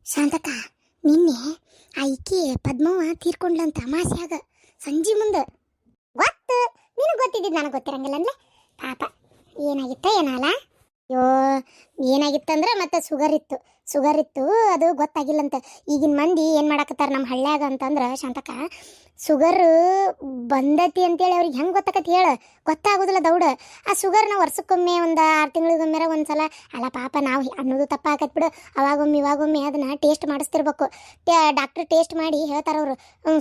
ಶಾಂತಕ್ಕ, ನಿನ್ನೆ ಆ ಇಕ್ಕಿ ಪದ್ಮವ್ವ ತೀರ್ಕೊಂಡ್ಲಂತ ಅಮಾಸ್ಯಾಗ ಸಂಜೆ ಮುಂದೆ. ಗೊತ್ತು, ನಿನಗೆ ಗೊತ್ತಿದ್ದಿದ್ದು ನನಗೆ ಗೊತ್ತಿರಂಗಿಲ್ಲ ಅಂದ್ರೆ ಪಾಪ ಏನಾಗಿತ್ತ ಏನಲ್ಲ. ಅಯ್ಯೋ, ಏನಾಗಿತ್ತಂದ್ರೆ ಮತ್ತೆ ಶುಗರ್ ಇತ್ತು ಅದು ಗೊತ್ತಾಗಿಲ್ಲಂತ. ಈಗಿನ ಮಂದಿ ಏನು ಮಾಡಾಕತ್ತಾರ ನಮ್ಮ ಹಳ್ಳ್ಯಾಗ ಅಂತಂದ್ರೆ ಶಾಂತಕ್ಕ, ಶುಗರ್ ಬಂದತಿ ಅಂತೇಳಿ ಅವ್ರಿಗೆ ಹೆಂಗೆ ಗೊತ್ತಾಕತಿ ಹೇಳ? ಗೊತ್ತಾಗೋದಿಲ್ಲ ದೌಡ. ಆ ಶುಗರ್ನ ವರ್ಷಕ್ಕೊಮ್ಮೆ ಒಂದು 6 ತಿಂಗಳಿಗೊಮ್ಮೆ ಒಂದ್ಸಲ ಅಲ್ಲ ಪಾಪ ನಾವು ಅನ್ನೋದು ತಪ್ಪಾಕತ್ ಬಿಡು. ಅವಾಗೊಮ್ಮೆ ಇವಾಗೊಮ್ಮೆ ಅದನ್ನ ಟೇಸ್ಟ್ ಮಾಡಿಸ್ತಿರ್ಬೇಕು. ಡಾಕ್ಟ್ರ್ ಟೇಸ್ಟ್ ಮಾಡಿ ಹೇಳ್ತಾರವ್ರು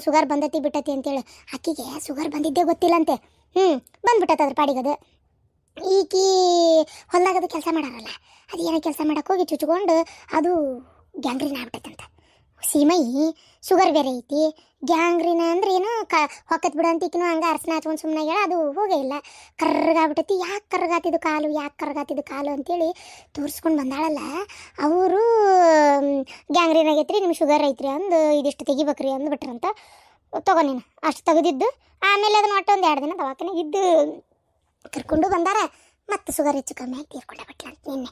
ಶುಗರ್ ಬಂದತಿ ಬಿಟ್ಟತಿ ಅಂತೇಳಿ. ಆಕಿಗೆ ಶುಗರ್ ಬಂದಿದ್ದೇ ಗೊತ್ತಿಲ್ಲಂತೆ. ಬಂದ್ಬಿಟ್ಟದ ಅದ್ರ ಪಾಡಿಗದು. ಈಕಿ ಹೊಲ್ದಾಗದು ಕೆಲಸ ಮಾಡಾರಲ್ಲ, ಅದು ಏನೋ ಕೆಲಸ ಮಾಡಕ್ಕೆ ಹೋಗಿ ಚುಚ್ಕೊಂಡು ಅದು ಗ್ಯಾಂಗ್ರೀನ್ ಆಗ್ಬಿಟ್ಟೈತಂತ. ಸೀಮೈ ಶುಗರ್ ಬೇರೆ ಐತಿ, ಗ್ಯಾಂಗ್ರೀನ್ ಅಂದ್ರೆ ಏನು ಹೊಕ್ಕತ್ ಬಿಡ ಅಂತ ಈಕಿನೂ ಹಂಗೆ ಅರ್ಸನ ಹಚ್ಕೊಂಡು ಸುಮ್ಮನೆ ಹೇಳ ಅದು ಹೋಗೇ ಇಲ್ಲ. ಕರ್ರಗಾಗ್ಬಿಟ್ಟೈತಿ. ಯಾಕೆ ಕರ್ರಗಾತಿದ್ದು ಕಾಲು ಅಂತೇಳಿ ತೋರಿಸ್ಕೊಂಡು ಬಂದಾಳಲ್ಲ. ಅವರು ಗ್ಯಾಂಗ್ರೀನ್ ಆಗೈತ್ರಿ, ನಿಮ್ಗೆ ಶುಗರ್ ಐತ್ರಿ ಅಂದು ಇದಿಷ್ಟು ತೆಗಿಬೇಕ್ರಿ ಅಂದ್ಬಿಟ್ರಂತ. ತಗೋ ನೀನು ಅಷ್ಟು ತೆಗೆದಿದ್ದು. ಆಮೇಲೆ ಅದನ್ನ ಒಟ್ಟು ಒಂದು 2 ದಿನ ದವಾಖಾನೆ ಇದ್ದು ಕರ್ಕೊಂಡು ಬಂದಾರ. ಮತ್ತೆ ಶುಗರ್ ಹೆಚ್ಚು ಕಮ್ಮಿ ಆಗಿ ತೀರ್ಕೊಂಡೆ ಬಿಟ್ಲಂತ ನಿನ್ನೆ.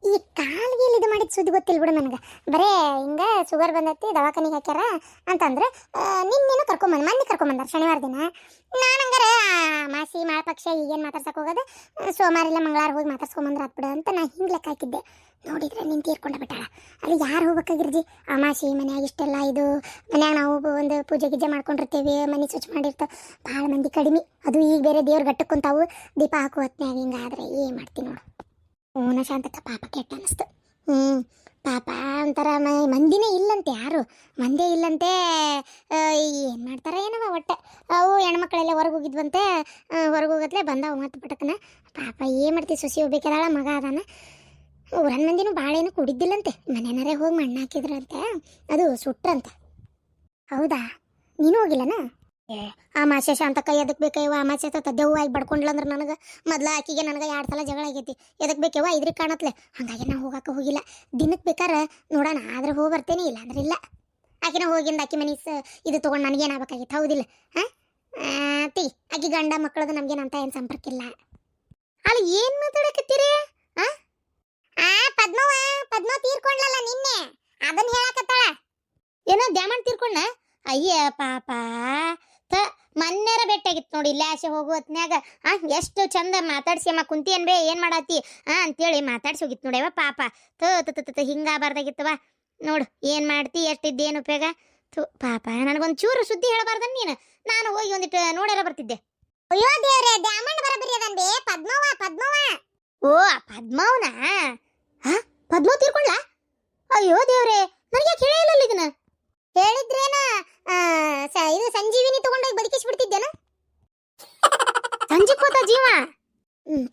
ಈ ಕಾಲಿಗೆ ಇದು ಮಾಡಿದ ಸುದ್ದಿ ಗೊತ್ತಿಲ್ಲ ಬಿಡು ನನಗೆ. ಬರೇ ಹಿಂಗೆ ಶುಗರ್ ಬಂದೈತಿ ದವಾಖಾನಿಗೆ ಹಾಕ್ಯಾರ ಅಂತಂದ್ರೆ ಮೊನ್ನೆ ಕರ್ಕೊಂಬಂದಾರ ಶನಿವಾರ ದಿನ. ನಾನು ಹಂಗಾರೆ ಮಾಸಿ ಮಾಳಪಕ್ಷ ಈಗೇನು ಮಾತಾಡ್ಸಕ್ಕೆ ಹೋಗೋದು, ಸೋಮವಾರ ಇಲ್ಲ ಮಂಗಳವಾರ ಹೋಗಿ ಮಾತಾಡ್ಸ್ಕೊಂಬಂದ್ರೆ ಆತ್ಬಿಡ ಅಂತ ನಾ ಹಿಂಗೆ ಲೆಕ್ಕ ಹಾಕಿದ್ದೆ. ನೋಡಿದ್ರೆ ನೀನು ತೀರ್ಕೊಂಡ ಬಿಟ್ಟಾಳ. ಅಲ್ಲಿ ಯಾರು ಹೋಗ್ಬೇಕಾಗಿರ್ಜಿ? ಅಮಾಸಿ ಮನ್ಯಾಗ ಇಷ್ಟೆಲ್ಲ ಇದು ಮನ್ಯಾಗ ನಾವು ಒಂದು ಪೂಜೆ ಗೀಜೆ ಮಾಡ್ಕೊಂಡಿರ್ತೇವೆ, ಮನೆ ಸ್ವಚ್ಛ ಮಾಡಿರ್ತೇವೆ, ಭಾಳ ಮಂದಿ ಕಡಿಮೆ. ಅದು ಈಗ ಬೇರೆ ದೇವ್ರ ಗಟ್ಟಕ್ಕೆ ಕುಂತಾವು, ದೀಪ ಹಾಕು ಹೊತ್ನ್ಯಾಗ ಹಿಂಗಾದ್ರೆ ಏನು ಮಾಡ್ತೀನಿ ನೋಡು. ಓನ ಶಾಂತಕ್ಕ ಪಾಪ ಕೆಟ್ಟ ಅನ್ನಿಸ್ತು. ಪಾಪ ಒಂಥರ ಮಂದಿನೇ ಇಲ್ಲಂತೆ, ಯಾರು ಮಂದೇ ಇಲ್ಲಂತೆ. ಏನು ಮಾಡ್ತಾರೆ ಏನವ ಒಟ್ಟೆ. ಅವು ಹೆಣ್ಮಕ್ಳೆಲ್ಲ ಹೊರಗೆ ಹೋಗಿದ್ವಂತೆ, ಹೊರಗೆ ಹೋಗತ್ಲೆ ಬಂದವು ಮತ್ತೆ ಪಟಕನ. ಪಾಪ ಏನು ಮಾಡ್ತೀವಿ, ಸೊಸಿ ಹೋಗ್ಬೇಕಾದಾಳ, ಮಗ ಅದಾನ. ಊರನ್ ಮಂದಿನೂ ಭಾಳ ಏನು ಕುಡಿದ್ದಿಲ್ಲಂತೆ, ಮನೆಯನಾರೇ ಹೋಗಿ ಮಣ್ಣು ಹಾಕಿದ್ರಂತೆ, ಅದು ಸುಟ್ರಂತೆ. ಹೌದಾ, ನೀನು ಹೋಗಿಲ್ಲನಾ? ಅಮಾಸೆ ಶಾಂತಕ್ಕ ಎದಕ್ಕೆ ಬೇಕಯ್ಯವ? ಅಮಾಸೆ ದೆವ್ವ ಆಗಿ ಬಡ್ಕೊಂಡ್ಲಂದ್ರೆ ನನಗೆ ಮೊದ್ಲು ಆಕಿಗೆ ನನಗೆ 2 ಸಲ ಜಗಳ ಆಗೈತಿ. ಎದಕ್ಕೆ ಬೇಕವ್ವ ಇದ್ರಿಗೆ ಕಾಣತ್ಲೆ. ಹಾಗಾಗಿ ನಾವು ಹೋಗಕ್ಕೆ ಹೋಗಿಲ್ಲ. ದಿನಕ್ಕೆ ಬೇಕಾರೆ ನೋಡೋಣ, ಆದ್ರೆ ಹೋಗಿ ಬರ್ತೇನೆ, ಇಲ್ಲ ಅಂದ್ರೆ ಇಲ್ಲ. ಆಕಿನ ಹೋಗಿಂದ ಆಕಿ ಮನೆ ಇದು ತೊಗೊಂಡು ನನಗೇನಾಗಬೇಕಾಗಿತ್ತು, ಹೌದಿಲ್ಲ? ತಿ ಆಕಿ ಗಂಡ ಮಕ್ಕಳದು ನಮ್ಗೇನಂತ ಏನು ಸಂಪರ್ಕ ಇಲ್ಲ. ಅಲ್ಲಿ ಏನು ಮಾತಾಡಕತ್ತೀರಿ? ಪದ್ಮ ತೀರ್ಕೊಂಡ್ಲಲ್ಲ ನಿನ್ನೆ, ಅದನ್ನ ಹೇಳಕತ್ತಾಳ. ಏನೋ ದ್ಯಾಮಣ್ಣ ತೀರ್ಕೊಂಡ? ಅಯ್ಯ ಪಾಪ, ಮೊನ್ನೆರ ಭೇಟಿಯಾಗಿತ್ತು ನೋಡಿ ಇಲ್ಲೇ ಆಸೆ ಹೋಗು ಹೊತ್ನ್ಯಾಗ. ಎಷ್ಟು ಚಂದ ಮಾತಾಡ್ಸಿ ಅಮ್ಮ ಕುಂತಿ ಏನ್ ಬೇ ಏನು ಮಾಡಾತಿ ಅಂತೇಳಿ ಮಾತಾಡ್ಸಿ ಹೋಗಿತ್ತು ನೋಡ್ಯವ. ಪಾಪ ಹಿಂಗಾಗಬಾರ್ದಾಗಿತ್ತವ. ನೋಡು ಏನು ಮಾಡ್ತಿ, ಎಷ್ಟಿದ್ದೇನು ಉಪಯೋಗ. ಪಾಪ ನನಗೊಂದು ಚೂರು ಸುದ್ದಿ ಹೇಳಬಾರ್ದನ್ ನೀನು? ನಾನು ಹೋಗಿ ಒಂದಿಟ್ಟು ನೋಡ್ಯಾರ ಬರ್ತಿದ್ದೆ. ಅಯ್ಯೋ ದೇವ್ರೆ, ದ್ಯಾಮಣ್ಣ ಬರಬರಿ ಅದಂದೆ. ಪದ್ಮವ. ಓ ಪದ್ಮವ್ನ? ಪದ್ಮ ತೀರ್ಕೊಳ್ಳ? ಅಯ್ಯೋ ದೇವ್ರೆ, ನನಗೆ ಕೇಳೇ ಇಲ್ಲ ಇದನ್ನ. ಹೇಳಿದ್ರೇನ ಇದು ಸಂಜೀವಿನಿ ತಗೊಂಡೋಗಿ ಬದುಕಿಸ್ಬಿಡ್ತಿದ್ದೇನ? ಸಂಜೆ ಕೋತ ಜೀವ.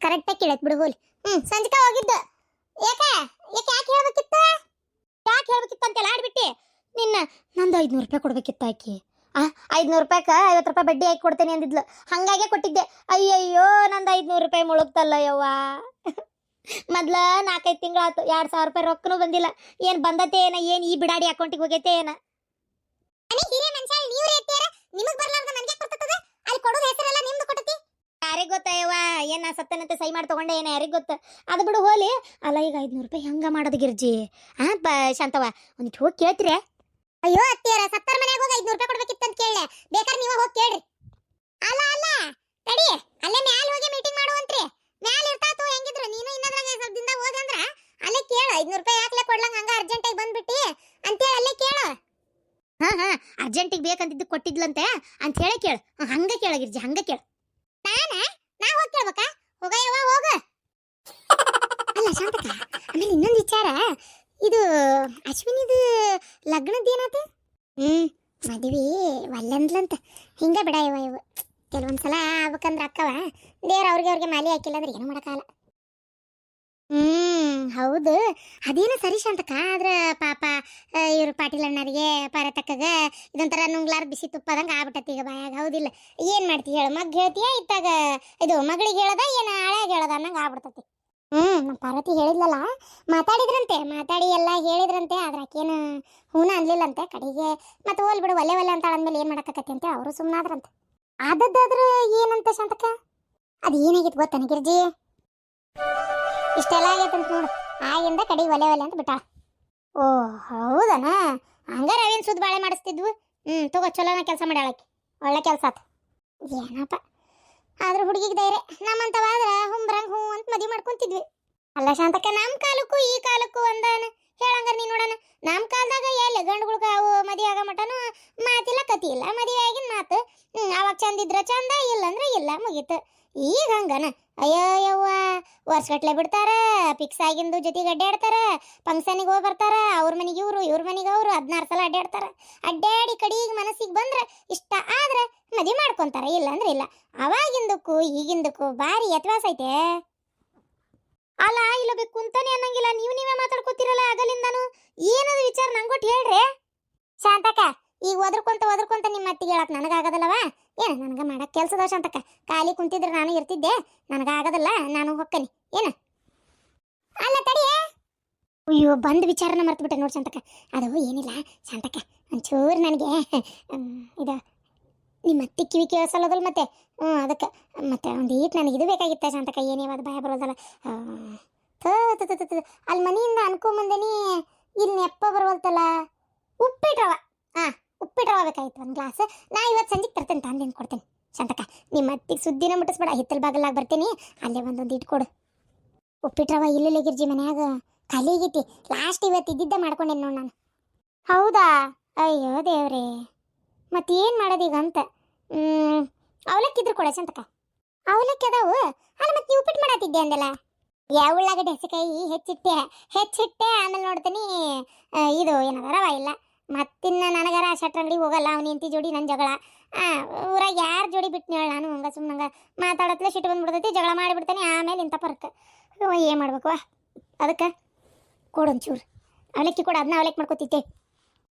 ಕರೆಕ್ಟಾಗಿ ಕೇಳತ್ ಬಿಡು ಹೋಲಿ. ಸಂಜಕ ಹೋಗಿದ್ದ. ಯಾಕೆ ಹೇಳ್ಬೇಕಿತ್ತ ಅಂತೆಲ್ಲ ಆಡ್ಬಿಟ್ಟಿ ನಿನ್ನ. ನಂದು 500 ರೂಪಾಯಿ ಕೊಡ್ಬೇಕಿತ್ತ ಆಕಿ. 500 ರೂಪಾಯಿಗೆ 50 ರೂಪಾಯಿ ಬಡ್ಡಿ ಹಾಕಿ ಕೊಡ್ತೇನೆ ಅಂದಿದ್ಲು. ಹಂಗಾಗೆ ಕೊಟ್ಟಿದ್ದೆ. ಅಯ್ಯಯ್ಯೋ, ನಂದು 500 ರೂಪಾಯಿ ಮುಳುಗ್ತಲ್ಲ ಯವ್ವ. ಮೊದ್ಲ 4-5 ತಿಂಗಳಾಯ್ತು, 2000 ರೂಪಾಯಿ ರೊಕ್ಕನೂ ಬಂದಿಲ್ಲ. ಏನು ಬಂದತೆ ಏನ, ಏನು ಈ ಬಿಡಾಡಿ ಅಕೌಂಟಿಗೆ ಹೋಗೈತೆ ಏನ? ಯಾರಿಗೆ ಗೊತ್ತಯ್ಯವ, ಏನ ಸತ್ತನಂತೆ ಸೈ ಮಾಡಿ ತಗೊಂಡೆ ಏನ, ಯಾರಿಗೆ ಗೊತ್ತ? ಅದು ಬಿಡು ಹೋಲಿ. ಅಲ್ಲ ಈಗ 500 ರೂಪಾಯಿ ಹೆಂಗ ಮಾಡೋದು ಗಿರ್ಜಿ? ಶಾಂತವ ಒಂದಿಟ್ಟು ಹೋಗಿ ಕೇಳ್ತೀರಿ? ಅಯ್ಯೋ ಅತ್ತಿಯರ, ಸತ್ತರ ಮನ್ಯಾಗ ಹೋಗಿ 500 ರೂಪಾಯಿ ಕೊಡ್ಬೇಕಿತ್ತು ಅಂತ ಕೇಳಲೆ. ಬೇಕಾದ್ರೆ ನೀವು ಹೋಗಿ ಕೇಳ್ರಿ. ಅಲ್ಲ ತಡಿ, ಅಲ್ಲೇ ಮ್ಯಾಲ ಹೋಗಿ ಮೀಟಿಂಗ್ ಮಾಡುವಂತ್ರಿ. ಮ್ಯಾಲ ಇರ್ತಾತು ಹೆಂಗಿದ್ರು ನೀನು ಇನ್ನದ್ರಾಗ ಸ್ವಲ್ಪ ದಿನದಾಗ ಹೋದಂದ್ರ ಅಲ್ಲೇ ಕೇಳು. 500 ರೂಪಾಯಿ ಯಾಕ್ಲೆ ಕೊಡ್ಲಂಗ ಹಂಗ ಅರ್ಜೆಂಟಾಗಿ ಬಂದ್ಬಿಟ್ಟಿ ಅಂತೇಳಿ ಅಲ್ಲೇ ಕೇಳು. ಅರ್ಜೆಂಟಿಗೆ ಬೇಕಂತಿದ್ದು ಕೊಟ್ಟಿದ್ಲಂತೆ ಅಂತ ಹೇಳಿ ಕೇಳು. ಹಂಗ ಕೇಳ ಗಿರ್ಜಿ, ಹಂಗ ಕೇಳು. ನಾ ಹೋಗಿ ಕೇಳ್ಬೇಕಾ? ಹೋಗಯ್ಯವ ಹೋಗ. ಅಲ್ಲ ಶಾಂತಕ, ಆಮೇಲೆ ಇನ್ನೊಂದು ವಿಚಾರ, ಇದು ಅಶ್ವಿನಿದು ಲಗ್ನದ್ದೇನಾತ? ಮದುವೆ ಒಲ್ಲಂದ್ಲಂತ. ಹಿಂಗ ಬಿಡ ಇವು ಕೆಲವೊಂದ್ಸಲ ಆಗ್ಬೇಕಂದ್ರೆ ಅಕ್ಕವ ದೇವ್ರ ಅವ್ರಿಗೆ ಮಾಲಿ ಹಾಕಿಲ್ಲ ಅಂದ್ರೆ ಏನು ಮಾಡೋಕ್ಕಾಗಲ್ಲ. ಹೌದು, ಅದೇನು ಸರಿ ಶಾಂತಕ. ಆದ್ರೆ ಪಾಪ ಇವ್ರು ಪಾಟೀಲ್ ಅಣ್ಣರಿಗೆ ಪಾರತಕ್ಕಗ ಇದೊಂಥರ ನುಂಗ್ಲಾರ ಬಿಸಿ ತುಪ್ಪದಂಗೆ ಆಗ್ಬಿಟ್ಟತಿ ಈಗ ಬಾಯಾಗ, ಹೌದಿಲ್ಲ? ಏನು ಮಾಡ್ತಿ ಹೇಳು? ಮಗ್ ಹೇಳ್ತೀಯ ಇತ್ತಾಗ ಇದು ಮಗಳಿಗೆ ಹೇಳದ ಏನು ಹಳೆಯಾಗ ಹೇಳದ ಅನ್ನಂಗೆ ಆಗ್ಬಿಡ್ತತಿ. ನಮ್ಮ ಪಾರ್ವತಿ ಹೇಳಿದ್ಲಲ್ಲ, ಮಾತಾಡಿ ಎಲ್ಲ ಹೇಳಿದ್ರಂತೆ. ಆದ್ರೆ ಆಕೇನು ಹೂನ ಅನ್ಲಿಲ್ಲಂತೆ ಕಡೆಗೆ. ಮತ್ತೆ ಹೋಲ್ ಬಿಡು, ಒಲೆ ಅಂತ ಅಂದ್ಮೇಲೆ ಏನು ಮಾಡಕತ್ತತಿ ಅಂತ ಅವರು ಸುಮ್ಮನಾದ್ರಂತೆ. ಆದದ್ದಾದ್ರೂ ಏನಂತ ಶಾಂತಕ? ಅದು ಏನಾಗಿತ್ತು ಗೊತ್ತಾನ ಗಿರ್ಜಿ? ಇಷ್ಟೆಲ್ಲ ಆಗೈತಂತ ನೋಡು, ಆಗಿಂದ ಕಡೆಗೆ ಒಲೆ ಅಂತ ಬಿಟ್ಟಾಳ. ಓ ಹೌದನ. ಹಂಗಾರ ಅವೇನು ಸುದ್ದ ಬಾಳೆ ಮಾಡಿಸ್ತಿದ್ವು. ತಗೋ ಚಲೋನ ಕೆಲಸ ಮಾಡಿ ಆಳಕ್ಕೆ. ಒಳ್ಳೆ ಕೆಲಸ ಆತ. ಏನಪ್ಪ ಆದ್ರೆ ಹುಡುಗಿಗೆ ಧೈರ್ಯ. ನಮ್ಮಂತವಾದ್ರ ಹುಂಬ್ರಂಗ್ ಹೂ ಅಂತ ಮದುವೆ ಮಾಡ್ಕೊಂತಿದ್ವಿ. ಅಲ್ಲ ಶಾಂತಕ್ಕ, ನಮ್ಮ ಕಾಲಕ್ಕೂ ಈ ಕಾಲಕ್ಕೂ ಒಂದಾನ ಹೇಳಂಗಾರ ನೀ ನೋಡಣ. ನಮ್ಮ ಕಾಲದಾಗ ಎಲ್ಲಿ ಗಂಡುಗಳ್ಗ ಅವು ಮದುವೆ ಆಗ ಮಟನು ಮಾತಿಲ್ಲ ಕತಿ ಇಲ್ಲ. ಮದುವೆ ಆಗಿನ ಮಾತು ಅವಾಗ ಚಂದ ಇದ್ರ ಚಂದ, ಇಲ್ಲ ಅಂದ್ರೆ ಇಲ್ಲ, ಮುಗೀತು. ಈಗ ಹಂಗನ ಅಯ್ಯೋ ಯವ್ವ, ವರ್ಷಗಟ್ಲೆ ಬಿಡ್ತಾರ. ಫಿಕ್ಸ್ ಆಗಿಂದು ಜೊತೆಗೆ ಅಡ್ಡಾಡ್ತಾರ. ಫಂಕ್ಷನಿಗೆ ಹೋಗಿ ಬರ್ತಾರ. ಅವ್ರ ಮನೆಗೆ ಇವ್ರ ಮನೆಗೆ ಅವರು 16 ಸಲ ಅಡ್ಡಾಡ್ತಾರ. ಅಡ್ಡಾಡಿ ಕಡೆಗೆ ಮನಸ್ಸಿಗೆ ಬಂದ್ರೆ ಇಷ್ಟ ಆದ್ರೆ ಮದುವೆ ಮಾಡ್ಕೊಂತಾರ, ಇಲ್ಲ ಅಂದ್ರೆ ಇಲ್ಲ. ಅವಾಗಿಂದಕ್ಕೂ ಈಗಿಂದಕ್ಕೂ ಭಾರಿ ವ್ಯತ್ಯಾಸ ಐತೆ. ಅಲ್ಲ ಇಲ್ಲ ಬೇಕು ಅಂತಾನೆ ಅನ್ನಂಗಿಲ್ಲ. ನೀವೇ ಮಾತಾಡ್ಕೋತಿರಲ್ಲ ಆಗಲಿಂದಾನು. ಏನದು ವಿಚಾರ ನಂಗೊಟ್ಟು ಹೇಳ್ರಿ ಶಾಂತಕ್ಕ. ಈಗ ಒದರ್ಕೊಂತ ನಿಮ್ಮ ಅತ್ತಿಗೆ ಹೇಳಕ್ ನನಗಾಗದಲ್ಲವಾ? ಏನು ನನಗೆ ಮಾಡಕ್ಕೆ ಕೆಲಸದ ಶಾಂತಕ್ಕ. ಖಾಲಿ ಕುಂತಿದ್ರೆ ನಾನು ಇರ್ತಿದ್ದೆ. ನನಗಾಗದಲ್ಲ, ನಾನು ಹೊಕ್ಕನಿ. ಏನು ಅಲ್ಲ ತಡಿಯ. ಅಯ್ಯೋ ಬಂದು ವಿಚಾರನ ಮರ್ತು ಬಿಟ್ಟೆ ನೋಡಿ ಶಾಂತಕ್ಕ. ಅದು ಏನಿಲ್ಲ ಶಾಂತಕ್ಕ, ಒಂಚೂರು ನನಗೆ ಇದು ನಿಮ್ಮ ಅತ್ತಿ ಕಿವಿ ಕೇಳಿಸಲ್ಲದಲ್ಲ ಮತ್ತೆ. ಅದಕ್ಕೆ ಮತ್ತೆ ಒಂದು ಈಟ್ ನನಗೆ ಇದು ಬೇಕಾಗಿತ್ತ ಶಾಂತಕ್ಕ. ಏನೇವಾದ ಭಯ ಬರೋದಲ್ಲ. ಅಲ್ಲಿ ಮನೆಯಿಂದ ಅನ್ಕೊಂಬಂದೇನಿ, ಇಲ್ಲಿ ನೆಪ್ಪ ಬರುವಲ್ತಲ್ಲ. ಉಪ್ಪಿಟ್ರವ. ಉಪ್ಪಿಟ್ರವ ಬೇಕಾಗಿತ್ತು ಒಂದು ಗ್ಲಾಸ್. ನಾ ಇವತ್ತು ಸಂಜೆಗೆ ತರ್ತೇನೆ, ತಂದೇನು ಕೊಡ್ತೇನೆ ಶಾಂತಕ್ಕ. ನಿಮ್ಮ ಅತ್ತಿಗೆ ಸುದ್ದಿನ ಮುಟ್ಟಿಸ್ಬೇಡ. ಹಿತ್ತಲ ಬಾಗಲಾಗ ಬರ್ತೀನಿ, ಅಲ್ಲೇ ಒಂದೊಂದು ಇಟ್ಕೊಡು. ಉಪ್ಪಿಟ್ರವ ಇಲ್ಲಿ ಗಿರ್ಜಿ ಮನ್ಯಾಗ ಖಾಲಿ ಆಗೈತಿ. ಲಾಸ್ಟ್ ಇವತ್ತು ಇದ್ದಿದ್ದ ಮಾಡ್ಕೊಂಡೇನು ನೋಡಿ ನಾನು. ಹೌದಾ? ಅಯ್ಯೋ ದೇವ್ರೇ, ಮತ್ತೇನು ಮಾಡೋದೀಗ ಅಂತ. ಅವಲಕ್ಕಿ ಇದ್ರು ಕೊಡ ಶಾಂತಕ್ಕ. ಅವಲಕ್ಕಿ ಅದಾವು. ಅಲ್ಲ ಮತ್ತೆ ನೀವು ಉಪ್ಪಿಟ್ಟು ಮಾಡತ್ತಿದ್ದೆ ಅಂದಲ್ಲ. ಯಾವ ಉಳ್ಳಾಗಡ್ಡೆ ಹಸಿಕಾಯಿ ಹೆಚ್ಚಿಟ್ಟೆ. ಆಮೇಲೆ ನೋಡ್ತೀನಿ ಇದು ಏನದ ರವ ಇಲ್ಲ. ಮತ್ತಿನ್ನ ನನಗಾರ ಶಟ್ರ ಅಂಗಡಿ ಹೋಗಲ್ಲ. ಅವ್ನ ಹೆಂಡತಿ ಜೋಡಿ ನನ್ನ ಜಗಳ. ಊರಾಗ ಯಾರು ಜೋಡಿ ಬಿಟ್ಟು ಹೇಳ. ನಾನು ಹಂಗ ಸುಮ್ಮನಂಗ ಮಾತಾಡತ್ಲೆ ಸಿಟ್ಟು ಬಂದ್ಬಿಡ್ತೈತಿ. ಜಗಳ ಮಾಡಿಬಿಡ್ತಾನೆ. ಆಮೇಲೆ ಇಂಥ ಪರ್ಕ್ ಏನು ಮಾಡ್ಬೇಕು? ಅದಕ್ಕೆ ಕೊಡೊಂಚೂರು ಅವಲಕ್ಕಿ ಕೊಡು. ಅದನ್ನ ಅವಲಕ್ಕಿ ಮಾಡ್ಕೊತಿದ್ದೆ.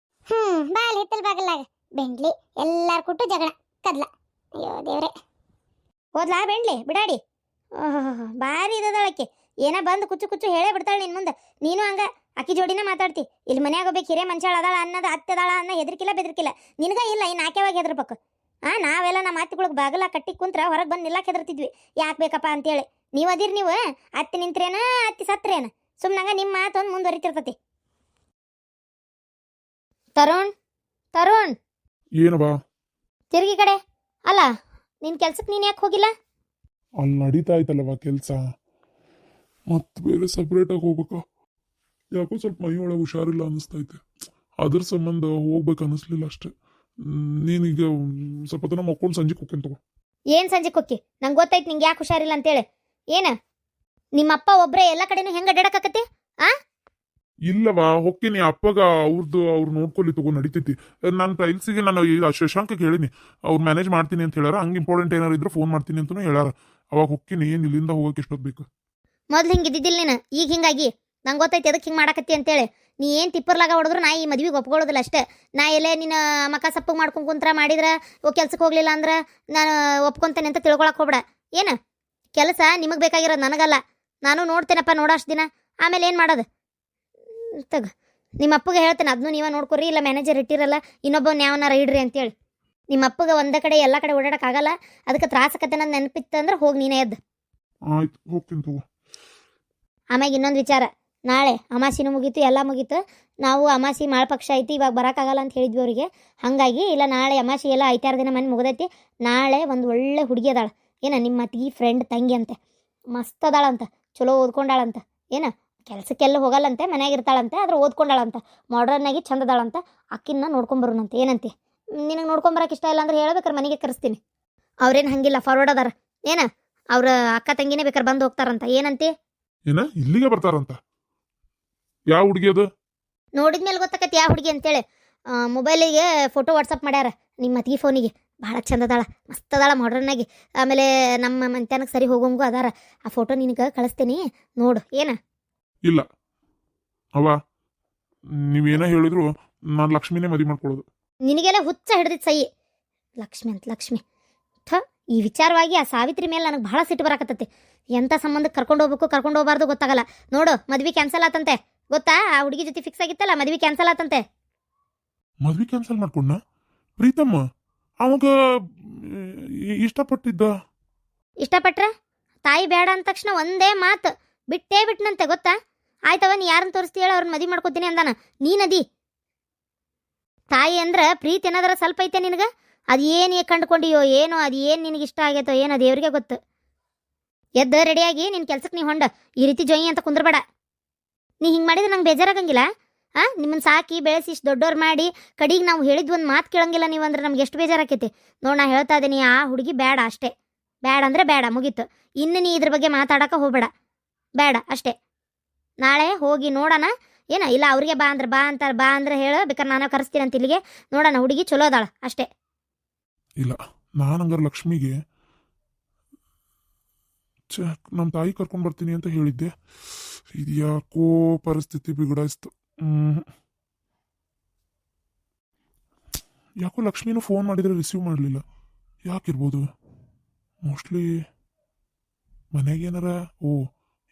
ಬಾಲ್ ಹಿತ್ತಲ್ ಬಾಗಲಾಗ ಬೆಂಡ್ಲಿ ಎಲ್ಲಾರು ಕೊಟ್ಟು ಜಗಳ ಕದ್ಲ. ಅಯ್ಯೋ ದೇವ್ರೆ. ಹೋದ್ಲಾ ಬೆಂಡ್ಲಿ ಬಿಡಾಡಿ? ಭಾರಿ ಇದಳಕ್ಕೆ. ಏನ ಬಂದು ಕುಚ್ಚು ಹೇಳೇ ಬಿಡ್ತಾಳೆ ನಿನ್ ಮುಂದೆ. ನೀನು ಹಂಗ ಅಕ್ಕಿ ಜೋಡಿನ ಮಾತಾಡ್ತಿ. ಇಲ್ಲಿ ಮನ್ಯಾಗ ಹೋಗ್ಬೇಕು ಹಿರೇ ಮನುಷ್ಯಾಳ ಅದಾಳ ಅನ್ನೋದು ಅತ್ತದಾಳ ಅನ್ನೋ ಹೆದರ್ಕಿಲ್ಲ ಬೆದರ್ಕಿಲ್ಲ ನಿನಗ ಇಲ್ಲ. ಇನ್ನು ಆಕೆವಾಗ ಹೆದರ್ಬೇಕು. ನಾವೆಲ್ಲ ನಮ್ಮ ಅತ್ತಿಗಳಿಗೆ ಬಾಗಲ ಕಟ್ಟಿ ಕುಂತ್ರ ಹೊರಗೆ ಬಂದು ನಿಲ್ಲಕ್ಕೆ ಹೆದರ್ತಿದ್ವಿ. ಯಾಕೆ ಬೇಕಪ್ಪ ಅಂತೇಳಿ. ನೀವು ಅದಿರಿ. ನೀವು ಅತ್ತಿ ನಿಂತ್ರೇನ ಅತ್ತಿ ಸತ್ರೇನ? ಸುಮ್ಮನಂಗ ನಿಮ್ಮ ಮಾತೊಂದು ಮುಂದುವರಿತಿರ್ತತಿ. ತರುಣ್ ಏನವಾ? ತಿರುಗಿ ಕಡೆ. ಅಲ್ಲ ನಿನ್ ಕೆಲ್ಸಕ್ಕೆ ನೀನು ಯಾಕೆ ಹೋಗಿಲ್ಲ? ಅಲ್ಲಿ ನಡೀತಾ ಆಯ್ತಲ್ಲವ ಕೆಲಸ. ಮತ್ತೆ ಬೇರೆ ಸಪ್ರೇಟಾಗಿ ಹೋಗ್ಬೇಕಾ? ಯಾಕೋ ಸ್ವಲ್ಪ ಮೈ ಒಳಗೆ ಹುಷಾರಿಲ್ಲ ಅನ್ನಿಸ್ತೈತೆ. ಅದ್ರ ಸಂಬಂಧ ಹೋಗ್ಬೇಕು ಅನ್ನಿಸ್ಲಿಲ್ಲ ಅಷ್ಟೇ. ನೀನೀಗ ಸ್ವಲ್ಪ ದಿನ ಮಕ್ಕೊಂಡು ಸಂಜೆಗೆ ಹೋಗ್ತೀನಿ ತಗೋ. ಏನು ಸಂಜೆಗೆ ಹೋಗಿ? ನಂಗೆ ಗೊತ್ತಾಯ್ತು ನಿಂಗೆ ಯಾಕೆ ಹುಷಾರಿಲ್ಲ ಅಂತೇಳಿ. ಏನ ನಿಮ್ಮಪ್ಪ ಒಬ್ಬರೇ ಎಲ್ಲ ಕಡೆನೂ ಹೆಂಗೆ ಅಡ್ಡಾಡಕತ್ತೆ? ಇಲ್ಲವಾ ಹೊಕ್ಕಿನಿ. ಅಪ್ಪಗ ಅವ್ರು ನೋಡ್ಕೊಲಿ ತಗೋ, ನಡೀತೈತಿ. ನಾನು ಟೈಲ್ಸಿಗೆ ನಾನು ಶಶಾಂಕಗೆ ಹೇಳಿನಿ, ಅವ್ರು ಮ್ಯಾನೇಜ್ ಮಾಡ್ತೀನಿ ಅಂತ ಹೇಳಾರ. ಹಂಗೆ ಇಂಪಾರ್ಟೆಂಟ್ ಏನಾರು ಇದ್ರೆ ಫೋನ್ ಮಾಡ್ತೀನಿ ಅಂತಲೂ ಹೇಳಾರ. ಅವಾಗ ಹೊಕ್ಕಿನಿ. ಏನು ಇಲ್ಲಿಂದ ಹೋಗಕ್ಕೆ ಎಷ್ಟೊತ್ತು ಬೇಕು? ಮೊದ್ಲು ಹಿಂಗೆ ಇದ್ದಿದ್ದಿಲ್ಲ ನೀನು, ಈಗ ಹಿಂಗಾಗಿ ನಂಗೆ ಗೊತ್ತೈತಿ ಅದಕ್ಕೆ ಹಿಂಗೆ ಮಾಡಕತ್ತಿ ಅಂತೇಳಿ. ನೀ ಏನು ತಿಪ್ಪರ್ಲಾಗ ಹೊಡೆದ್ರು ನಾ ಈ ಮದ್ವಿಗೆ ಒಪ್ಕೊಳ್ಳೋದಿಲ್ಲ ಅಷ್ಟೇ. ನಾ ಎಲ್ಲೇ ನಿನ್ನ ಮಕ ಸಪ್ಪಗೆ ಮಾಡ್ಕೊಂಡು ಕುಂತ್ರ ಮಾಡಿದ್ರೆ ಕೆಲ್ಸಕ್ಕೆ ಹೋಗ್ಲಿಲ್ಲ ಅಂದ್ರೆ ನಾನು ಒಪ್ಕೊಂತೇನೆ ಅಂತ ತಿಳ್ಕೊಳಕ್ಕೆ ಹೋಗ್ಬೇಡ. ಏನು ಕೆಲಸ ನಿಮಗೆ ಬೇಕಾಗಿರೋದು ನನಗಲ್ಲ. ನಾನು ನೋಡ್ತೇನಪ್ಪ ನೋಡೋಷ್ಟು ದಿನ. ಆಮೇಲೆ ಏನು ಮಾಡೋದು? ತಗ ನಿಮ್ಮ ಅಪ್ಪಗೆ ಹೇಳ್ತೇನೆ, ಅದನ್ನು ನೀವೇ ನೋಡ್ಕೊರಿ. ಇಲ್ಲ ಮ್ಯಾನೇಜರ್ ಇಟ್ಟಿರಲ್ಲ, ಇನ್ನೊಬ್ಬನ ಯಾವನಾರ ಇಡ್ರಿ ಅಂತೇಳಿ. ನಿಮ್ಮ ಅಪ್ಪಗೆ ಒಂದೇ ಕಡೆ ಎಲ್ಲ ಕಡೆ ಓಡಾಡೋಕ್ಕಾಗಲ್ಲ. ಅದಕ್ಕೆ ತ್ರಾಸಕತ್ತೆ ನನ್ನ ನೆನಪಿತ್ತು ಅಂದ್ರೆ ಹೋಗಿ ನೀನೇ ಎದ್ದು. ಆಯ್ತು ಹೋಗ್ತೀನಿ ತಗೋ. ಆಮ್ಯಾಗ ಇನ್ನೊಂದು ವಿಚಾರ, ನಾಳೆ ಅಮಾಸಿನೂ ಮುಗೀತು, ಎಲ್ಲ ಮುಗೀತು. ನಾವು ಅಮಾಸಿ ಮಾಳ್ಪಕ್ಷ ಐತಿ, ಇವಾಗ ಬರೋಕ್ಕಾಗಲ್ಲ ಅಂತ ಹೇಳಿದ್ವಿ ಅವರಿಗೆ. ಹಾಗಾಗಿ ಇಲ್ಲ ನಾಳೆ ಅಮಾಸಿ ಎಲ್ಲ 5-6 ದಿನ ಮನೆ ಮುಗ್ದೈತಿ. ನಾಳೆ ಒಂದು ಒಳ್ಳೆ ಹುಡುಗಿ ಅದಾಳ. ನಿಮ್ಮ ಅತ್ತಿಗೆ ಫ್ರೆಂಡ್ ತಂಗಿ ಅಂತೆ, ಮಸ್ತ್ ಅದಾಳಂತ, ಚಲೋ ಓದ್ಕೊಂಡಾಳಂತ. ಕೆಲಸಕ್ಕೆಲ್ಲ ಹೋಗಲ್ಲಂತೆ, ಮನೆಯಾಗಿರ್ತಾಳಂತೆ. ಆದ್ರೆ ಓದ್ಕೊಂಡಾಳಂತ, ಮಾಡ್ರನ್ನಾಗಿ ಚಂದ ಅದಾಳಂತ. ಅಕ್ಕಿನ್ನ ನೋಡ್ಕೊಂಬರೋಣಂತೆ. ಏನಂತೆ? ನಿನಗೆ ನೋಡ್ಕೊಂಬರಕ್ಕೆ ಇಷ್ಟ ಇಲ್ಲ ಅಂದ್ರೆ ಹೇಳ್ಬೇಕಾರೆ ಮನೆಗೆ ಕರೆಸ್ತೀನಿ. ಅವ್ರೇನು ಹಂಗಿಲ್ಲ, ಫಾರ್ವರ್ಡ್ ಅದಾರ. ಅವ್ರ ಅಕ್ಕ ತಂಗಿನೇ ಬೇಕಾರೆ ಬಂದು ಹೋಗ್ತಾರಂತ. ಏನಂತೆ? ಇಲ್ಲಿಗೆ ಬರ್ತಾರಂತ? ಯಾವ ಹುಡುಗಿ ಅದು? ನೋಡಿದ್ಮೇಲೆ ಗೊತ್ತಾಕತಿ ಯಾವ ಹುಡುಗಿ ಅಂತೇಳಿ. ಮೊಬೈಲಿಗೆ ಫೋಟೋ ವಾಟ್ಸಪ್ ಮಾಡ್ಯಾರ ನಿಮ್ಮ ಅತ್ತಿಗೆ ಫೋನಿಗೆ. ಭಾಳ ಚಂದ ಅದಾಳ, ಮಸ್ತ್ ಅದಾಳ, ಮಾಡ್ರನ್ನಾಗಿ. ಆಮೇಲೆ ನಮ್ಮ ಮಂತ್ಯಾನಕ್ಕೆ ಸರಿ ಹೋಗೋಂಗೂ ಅದಾರ. ಆ ಫೋಟೋ ನಿನಗೆ ಕಳಿಸ್ತೀನಿ, ನೋಡು. ಇಲ್ಲ ಅವ, ನೀವೇನ ಹೇಳಿದ್ರು ನಾನು ಲಕ್ಷ್ಮಿನೇ ಮದುವೆ ಮಾಡ್ಕೊಳ್ಳೋದು. ನಿನಗೆಲ್ಲ ಹುಚ್ಚ ಹಿಡ್ದಿತ್ತು ಸೈ. ಲಕ್ಷ್ಮಿ ಅಂತ ಲಕ್ಷ್ಮಿ. ಈ ವಿಚಾರವಾಗಿ ಆ ಸಾವಿತ್ರಿ ಮೇಲೆ ನನಗೆ ಭಾಳ ಸಿಟ್ಟು ಬರಾಕತ್ತೈತಿ. ಎಂಥ ಸಂಬಂಧಕ್ಕೆ ಕರ್ಕೊಂಡು ಹೋಗ್ಬಾರ್ದು ಗೊತ್ತಾಗಲ್ಲ. ನೋಡು, ಮದ್ವೆ ಕ್ಯಾನ್ಸಲ್ ಆತಂತೆ. ಗೊತ್ತಾ? ಆ ಹುಡುಗಿ ಜೊತೆ ಫಿಕ್ಸ್ ಆಗಿತ್ತಲ್ಲ, ಮದ್ವೆ ಕ್ಯಾನ್ಸಲ್ ಆತಂತೆ. ಮದ್ವೆ ಕ್ಯಾನ್ಸಲ್ ಮಾಡ್ಕೊಂಡ? ಪ್ರೀತಮ್ಮ ಅವಾಗ ಇಷ್ಟಪಟ್ರ? ತಾಯಿ ಬೇಡ ಅಂದ ತಕ್ಷಣ ಒಂದೇ ಮಾತು ಬಿಟ್ಟೇ ಬಿಟ್ನಂತೆ. ಗೊತ್ತಾ? ಆಯ್ತವ ನೀ ಯಾರನ್ನ ತೋರಿಸ್ತಿ ಹೇಳ ಅವ್ರನ್ನ ಮದುವೆ ಮಾಡ್ಕೊತೀನಿ ಅಂದಾನ ನೀನದಿ ತಾಯಿ ಅಂದ್ರೆ ಪ್ರೀತಿ ಏನಾದ್ರ ಸ್ವಲ್ಪ ಐತೆ ನಿನಗೆ ಅದು ಏನು ಕಂಡುಕೊಂಡಿಯೋ ಏನೋ ಅದು ಏನು ನಿನಗೆ ಇಷ್ಟ ಆಗೈತೋ ಏನೋ ದೇವ್ರಿಗೆ ಗೊತ್ತು ಎದ್ದು ರೆಡಿಯಾಗಿ ನಿನ್ನ ಕೆಲ್ಸಕ್ಕೆ ನೀ ಹೊಂಡ ಈ ರೀತಿ ಜೊಯ್ ಅಂತ ಕುಂದ್ರಬೇಡ ನೀ ಹಿಂಗೆ ಮಾಡಿದ್ರೆ ನಂಗೆ ಬೇಜಾರಾಗಂಗಿಲ್ಲ ನಿಮ್ಮನ್ನು ಸಾಕಿ ಬೆಳೆಸಿ ಇಷ್ಟು ದೊಡ್ಡವ್ರು ಮಾಡಿ ಕಡೆಗೆ ನಾವು ಹೇಳಿದ್ ಒಂದು ಮಾತು ಕೇಳಂಗಿಲ್ಲ ನೀವು ಅಂದ್ರೆ ನಮ್ಗೆ ಎಷ್ಟು ಬೇಜಾರಾಕೈತಿ ನೋಡಿ ನಾ ಹೇಳ್ತಾ ಇದ್ದೀನಿ ಆ ಹುಡುಗಿ ಬೇಡ ಅಷ್ಟೇ ಬೇಡ ಅಂದರೆ ಬೇಡ ಮುಗೀತು ಇನ್ನು ನೀ ಇದ್ರ ಬಗ್ಗೆ ಮಾತಾಡಕ್ಕೆ ಹೋಗಬೇಡ ಬೇಡ ಅಷ್ಟೇ ನಾಳೆ ಹೋಗಿ ನೋಡೋಣ ಏನ ಇಲ್ಲ ಅವ್ರಿಗೆ ಬಾ ಅಂತಾರೆ ಬಾ ಅಂದ್ರೆ ಹೇಳು ಬೇಕಾದ್ರೆ ನಾನು ಕರೆಸ್ತೀನಿ ಅಂತ ಇಲ್ಲಿಗೆ ನೋಡೋಣ ಹುಡುಗಿ ಚಲೋ ಅದಾಳ ಅಷ್ಟೇ ಇಲ್ಲ ನಾನು ಹಂಗಾರೆ ಲಕ್ಷ್ಮಿಗೆ ನಮ್ಮ ತಾಯಿ ಕರ್ಕೊಂಡು ಬರ್ತೀನಿ ಅಂತ ಹೇಳಿದ್ದೆ ಇದು ಯಾಕೋ ಪರಿಸ್ಥಿತಿ ಬಿಗಡಾಯಿಸ್ತು ಯಾಕೋ ಲಕ್ಷ್ಮಿನೂ ಫೋನ್ ಮಾಡಿದ್ರೆ ರಿಸೀವ್ ಮಾಡಲಿಲ್ಲ ಯಾಕಿರ್ಬೋದು ಮೋಸ್ಟ್ಲಿ ಮನೆಗೇನಾರ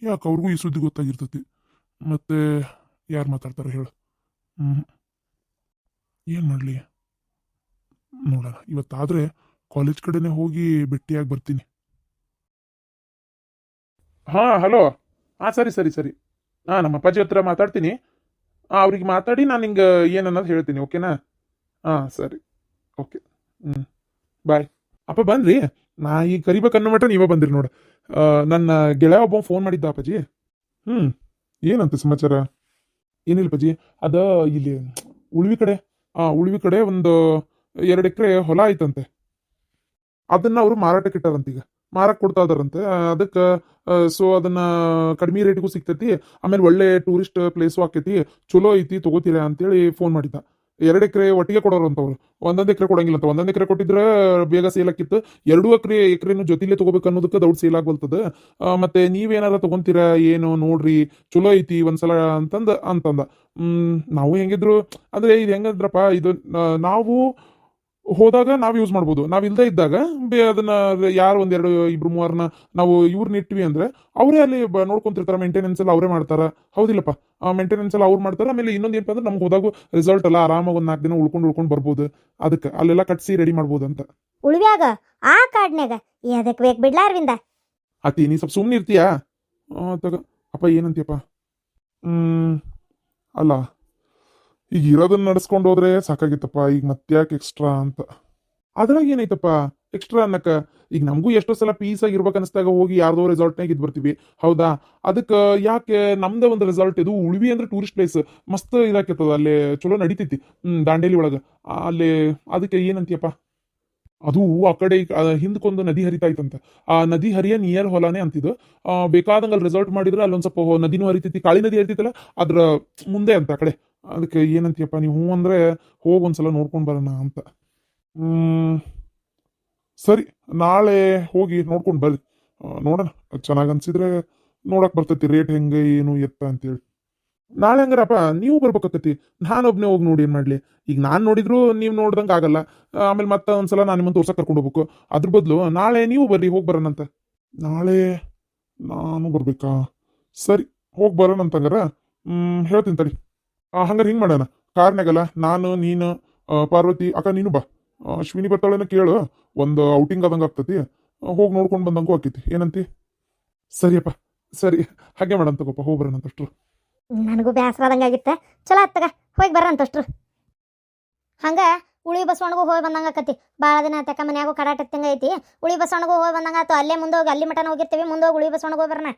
ಯಾಕೆ ಅವ್ರಿಗೂ ಈ ಸುದ್ದಿ ಗೊತ್ತಾಗಿರ್ತತಿ ಮತ್ತೆ ಯಾರು ಮಾತಾಡ್ತಾರೆ ಹೇಳು ಏನು ಮಾಡಲಿ ನೋಡೋಣ ಇವತ್ತಾದರೆ ಕಾಲೇಜ್ ಕಡೆನೇ ಹೋಗಿ ಭೇಟಿಯಾಗಿ ಬರ್ತೀನಿ ಹಾಂ ಹಲೋ ಹಾಂ ಸರಿ ನಮ್ಮ ಅಪ್ಪಾಜಿ ಹತ್ರ ಮಾತಾಡ್ತೀನಿ ಅವ್ರಿಗೆ ಮಾತಾಡಿ ನಾನು ನಿಂಗೆ ಏನನ್ನೋದು ಹೇಳ್ತೀನಿ ಓಕೆನಾ ಸರಿ ಓಕೆ ಬಾಯ್ ಅಪ್ಪ ಬನ್ರಿ ನಾ ಈಗ ಕರಿಬೇಕನ್ನೋ ಮಟ್ಟ ನೀವೇ ಬಂದಿರಿ ನೋಡು ನನ್ನ ಗೆಳೆಯ ಒಬ್ಬ ಫೋನ್ ಮಾಡಿದ್ದ ಅಪ್ಪಾಜಿ ಏನಂತ ಸಮಾಚಾರ ಏನಿಲ್ಲ ಅಪ್ಪಾಜಿ ಅದ ಇಲ್ಲಿ ಉಳ್ವಿ ಕಡೆ ಒಂದು 2 ಎಕರೆ ಹೊಲ ಐತಂತೆ ಅದನ್ನ ಅವರು ಮಾರಾಟಕ್ಕೆ ಇಟ್ಟಾರಂತ ಈಗ ಮಾರಕ್ಕೆ ಕೊಡ್ತಾ ಇದಾರಂತೆ ಅದಕ್ಕೆ ಸೊ ಅದನ್ನ ಕಡಿಮೆ ರೇಟ್ಗೂ ಸಿಗ್ತೈತಿ ಆಮೇಲೆ ಒಳ್ಳೆ ಟೂರಿಸ್ಟ್ ಪ್ಲೇಸು ಆಕೈತಿ ಚಲೋ ಐತಿ ತಗೋತೀರಾ ಅಂತೇಳಿ ಫೋನ್ ಮಾಡಿದ್ದ 2 ಎಕರೆ ಒಟ್ಟಿಗೆ ಕೊಡೋರು ಅಂತವ್ರು 1 ಎಕರೆ ಕೊಡಂಗಿಲ್ಲ ಅಂತ 1 ಎಕರೆ ಕೊಟ್ಟಿದ್ರೆ ಬೇಗ ಸೇಲ್ ಆಕಿತ್ತು 2 ಎಕರೆನು ಜೊತೆಲೇ ತಗೋಬೇಕು ಅನ್ನೋದಕ್ಕೆ ದೌಡ್ ಸೇಲ್ ಆಗ್ಬಲ್ತದ ಮತ್ತೆ ನೀವೇನಾರ ತಗೊಂತೀರಾ ಏನು ನೋಡ್ರಿ ಚಲೋ ಐತಿ ಒಂದ್ಸಲ ಅಂತಂದ ನಾವು ಹೆಂಗಿದ್ರು ಅಂದ್ರೆ ಇದು ಹೆಂಗಂದ್ರಪ್ಪ ಇದು ನಾವು ಹೋದಾಗ ನಾವು ಯೂಸ್ ಮಾಡ್ಬೋದು ನಾವು ಇಲ್ದೇ ಇದ್ದಾಗ ಅದನ್ನ ಯಾರು 1 2 2 3 ನಾವು ಇವ್ರನ್ನ ಇಟ್ವಿ ಅಂದ್ರೆ ಅವರೇ ಅಲ್ಲಿ ನೋಡ್ಕೊಂತಿರ್ತಾರೆ ಮೇಂಟೆನೆನ್ಸ್ ಎಲ್ಲ ಅವರೇ ಮಾಡ್ತಾರ ಹೌದಿಲ್ಲಪ್ಪ ಮೇಂಟೆನೆನ್ಸ್ ಎಲ್ಲ ಅವ್ರು ಮಾಡ್ತಾರೆ ಆಮೇಲೆ ಇನ್ನೊಂದು ಏನಪ್ಪ ಅಂದ್ರೆ ನಮ್ಗೆ ಹೋದಾಗ ರಿಸಲ್ಟ್ ಎಲ್ಲ ಆರಾಮಾಗಿ ಒಂದು 4 ದಿನ ಉಳ್ಕೊಂಡು ಬರ್ಬೋದು ಅದಕ್ಕೆ ಅಲ್ಲೆಲ್ಲ ಕಟ್ಸಿ ರೆಡಿ ಮಾಡ್ಬೋದು ಅಂತ ಉಳ್ವ್ಯಾಗ ಆ ಕಾಡ್ನ್ಯಾಗ ಅದಕ್ಕೆ ಬೇಕು ಬಿಡ್ಲಾರ್ವಿಂದ ಅತಿ ನೀ ಸ್ವಲ್ಪ ಸುಮ್ಮನೆ ಇರ್ತೀಯಾ ತಗ ಅಪ್ಪ ಏನಂತೀಯಪ್ಪ ಅಲ್ಲ ಈಗ ಇರೋದನ್ನ ನಡ್ಸ್ಕೊಂಡು ಹೋದ್ರೆ ಸಾಕಾಗಿತ್ತಪ್ಪ ಈಗ ಮತ್ತ್ಯಾಕೆ ಎಕ್ಸ್ಟ್ರಾ ಅಂತ ಅದ್ರಾಗ ಏನೈತಪ್ಪ ಎಕ್ಸ್ಟ್ರಾ ಅನ್ನಕ್ಕ ಈಗ ನಮಗೂ ಎಷ್ಟೋ ಸಲ ಪೀಸ್ ಆಗಿರ್ಬೇಕು ಅನಿಸ್ದಾಗ ಹೋಗಿ ಯಾರ್ದೋ ರೆಸಾರ್ಟ್ನಾಗ ಇದ್ ಬರ್ತೀವಿ ಹೌದಾ ಅದಕ್ಕೆ ಯಾಕೆ ನಮ್ದೇ ಒಂದು ರೆಸಾರ್ಟ್ ಇದು ಉಳ್ವಿ ಅಂದ್ರೆ ಟೂರಿಸ್ಟ್ ಪ್ಲೇಸ್ ಮಸ್ತ್ ಇದಾಕೈತದ ಅಲ್ಲಿ ಚಲೋ ನಡಿತೈತಿ ದಾಂಡೇಲಿ ಒಳಗೆ ಅಲ್ಲಿ ಅದಕ್ಕೆ ಏನಂತೀಯಪ್ಪ ಅದು ಆ ಕಡೆ ಹಿಂದ್ಕೊಂದು ನದಿ ಹರಿತಾ ಇತ್ತಂತ ಆ ನದಿ ಹರಿಯ ನಿಯರ್ ಹೊಲಾನೇ ಅಂತಿದ್ದು ಬೇಕಾದಂಗ ಅಲ್ಲಿ ರೆಸಾರ್ಟ್ ಮಾಡಿದ್ರೆ ಅಲ್ಲೊಂದ್ ಸ್ವಲ್ಪ ನದಿನೂ ಹರಿತೈತಿ ಕಾಳಿ ನದಿ ಹರಿತೈತಲ್ಲ ಅದ್ರ ಮುಂದೆ ಅಂತ ಆ ಕಡೆ ಅದಕ್ಕೆ ಏನಂತೀಯಪ್ಪ ನೀವು ಅಂದ್ರೆ ಹೋಗೊಂದ್ಸಲ ನೋಡ್ಕೊಂಡು ಬರೋಣ ಅಂತ ಸರಿ ನಾಳೆ ಹೋಗಿ ನೋಡ್ಕೊಂಡು ಬರ್ರಿ ನೋಡೋಣ ಚೆನ್ನಾಗಿ ಅನ್ಸಿದ್ರೆ ನೋಡಕ್ ಬರ್ತೈತಿ ರೇಟ್ ಹೆಂಗೆ ಏನು ಎತ್ತ ಅಂತೇಳಿ ನಾಳೆ ಹಂಗಾರಪ್ಪ ನೀವು ಬರ್ಬೇಕಾಕತಿ ನಾನೊಬ್ನೇ ಹೋಗಿ ನೋಡಿ ಏನ್ ಮಾಡ್ಲಿ ಈಗ ನಾನ್ ನೋಡಿದ್ರು ನೀವು ನೋಡ್ದಂಗೆ ಆಗಲ್ಲ ಆಮೇಲೆ ಮತ್ತೆ ಒಂದ್ಸಲ ನಾನು ನಿಮ್ಮನ್ನು ತೋರ್ಸಕ್ ಕರ್ಕೊಂಡು ಹೋಗ್ಬೇಕು ಅದ್ರ ಬದಲು ನಾಳೆ ನೀವು ಬರ್ರಿ ಹೋಗಿ ಬರೋಣಂತ ನಾಳೆ ನಾನು ಬರ್ಬೇಕಾ ಸರಿ ಹೋಗಿ ಬರೋಣ ಅಂತಂಗಾರ ಹೇಳ್ತೀನಿ ತಡಿ ಹಂಗಾರೆ ಹಿಂಗೆ ಮಾಡೋಣ ಕಾರ್ನಾಗಲ್ಲ ನಾನು ನೀನು ಪಾರ್ವತಿ ಅಕ್ಕ ನೀನು ಬಾ ಅಶ್ವಿನಿ ಬರ್ತಾಳೇನ ಕೇಳು ಒಂದು ಔಟಿಂಗ್ ಆದಂಗೆ ಆಗ್ತತಿ ಹೋಗಿ ನೋಡ್ಕೊಂಡು ಬಂದಂಗೂ ಆಕೈತಿ ಏನಂತಿ ಸರಿಯಪ್ಪ ಸರಿ ಹಾಗೆ ಮಾಡೋಣ ತಗೋಪ್ಪ ಹೋಗಿ ಬರೋಣ ಅಂತಷ್ಟು ನನಗೂ ಬೇಸರಾದಂಗೆ ಆಗಿತ್ತ ಚಲೋ ಆತ್ತಗ ಹೋಗಿ ಬರಂತಷ್ಟ್ರು ಹಂಗ ಉಳಿ ಬಸವಣ್ಣಗೂ ಹೋಗಿ ಬಂದಂಗೆ ಆಕತಿ ಭಾಳ ದಿನ ಆತಕ್ಕ ಮನ್ಯಾಗೂ ಕಡಾಟತ್ತಂಗೆ ಐತಿ ಉಳಿ ಬಸವಣ್ಣಗೂ ಹೋಗಿ ಬಂದಂಗೆ ಆತು ಅಲ್ಲೇ ಮುಂದೆ ಹೋಗಿ ಅಲ್ಲಿ ಮಟನ ಹೋಗಿರ್ತೀವಿ ಮುಂದೆ ಹೋಗಿ ಉಳಿ ಬಸವಣ್ಣಗೂ ಹೋಗಿ ಬರೋಣ